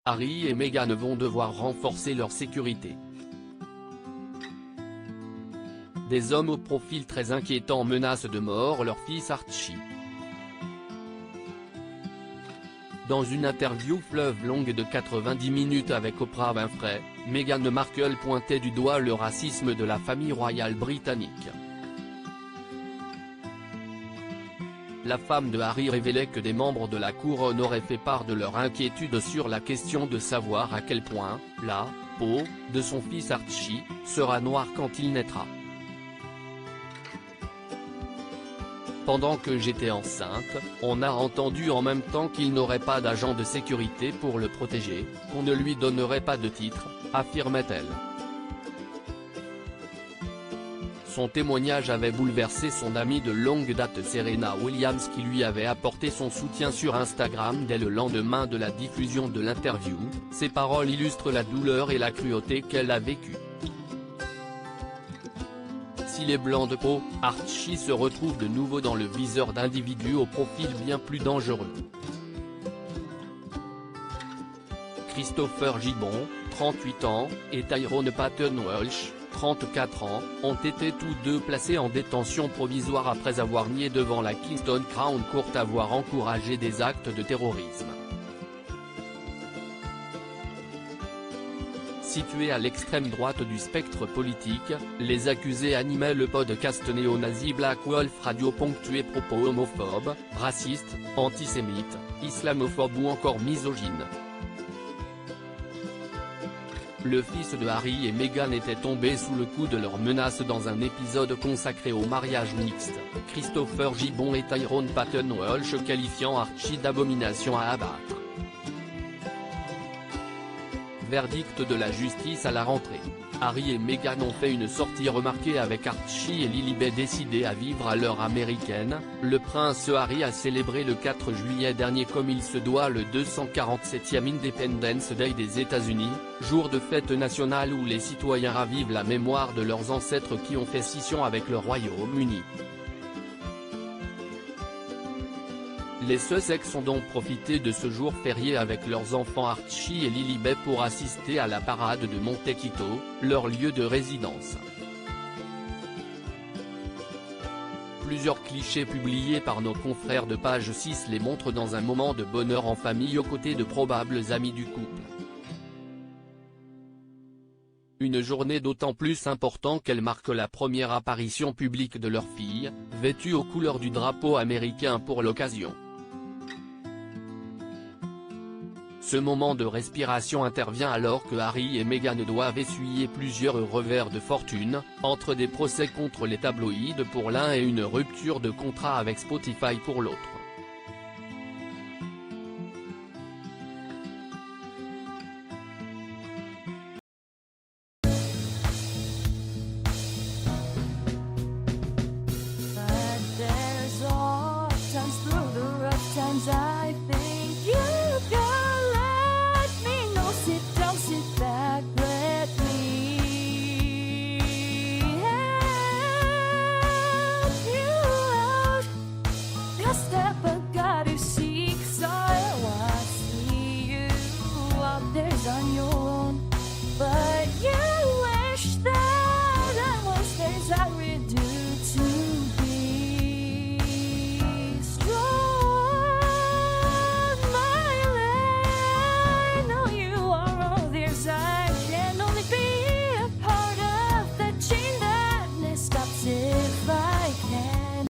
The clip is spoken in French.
Harry et Meghan vont devoir renforcer leur sécurité. Des hommes au profil très inquiétant menacent de mort leur fils Archie. Dans une interview fleuve longue de 90 minutes avec Oprah Winfrey, Meghan Markle pointait du doigt le racisme de la famille royale britannique. La femme de Harry révélait que des membres de la couronne auraient fait part de leur inquiétude sur la question de savoir à quel point la peau de son fils Archie sera noire quand il naîtra. Pendant que j'étais enceinte, on a entendu en même temps qu'il n'aurait pas d'agent de sécurité pour le protéger, qu'on ne lui donnerait pas de titre, affirmait-elle. Son témoignage avait bouleversé son amie de longue date Serena Williams qui lui avait apporté son soutien sur Instagram dès le lendemain de la diffusion de l'interview. Ses paroles illustrent la douleur et la cruauté qu'elle a vécue. S'il est blanc de peau, Archie se retrouve de nouveau dans le viseur d'individus au profil bien plus dangereux. Christopher Gibbon, 38 ans, et Tyrone Paton Walsh, 34 ans, ont été tous deux placés en détention provisoire après avoir nié devant la Kingston Crown Court avoir encouragé des actes de terrorisme. Situés à l'extrême droite du spectre politique, les accusés animaient le podcast néo-nazi Black Wolf Radio ponctué propos homophobes, racistes, antisémites, islamophobes ou encore misogynes. Le fils de Harry et Meghan était tombé sous le coup de leurs menaces dans un épisode consacré au mariage mixte, Christopher Gibbon et Tyrone Paton Walsh qualifiant Archie d'abomination à abattre. Verdict de la justice à la rentrée. Harry et Meghan ont fait une sortie remarquée avec Archie et Lilibet décidés à vivre à l'heure américaine. Le prince Harry a célébré le 4 juillet dernier comme il se doit le 247e Independence Day des États-Unis, jour de fête nationale où les citoyens ravivent la mémoire de leurs ancêtres qui ont fait scission avec le Royaume-Uni. Les Sussex ont donc profité de ce jour férié avec leurs enfants Archie et Lilibet pour assister à la parade de Montecito, leur lieu de résidence. Plusieurs clichés publiés par nos confrères de Page 6 les montrent dans un moment de bonheur en famille aux côtés de probables amis du couple. Une journée d'autant plus importante qu'elle marque la première apparition publique de leur fille, vêtue aux couleurs du drapeau américain pour l'occasion. Ce moment de respiration intervient alors que Harry et Meghan doivent essuyer plusieurs revers de fortune, entre des procès contre les tabloïds pour l'un et une rupture de contrat avec Spotify pour l'autre.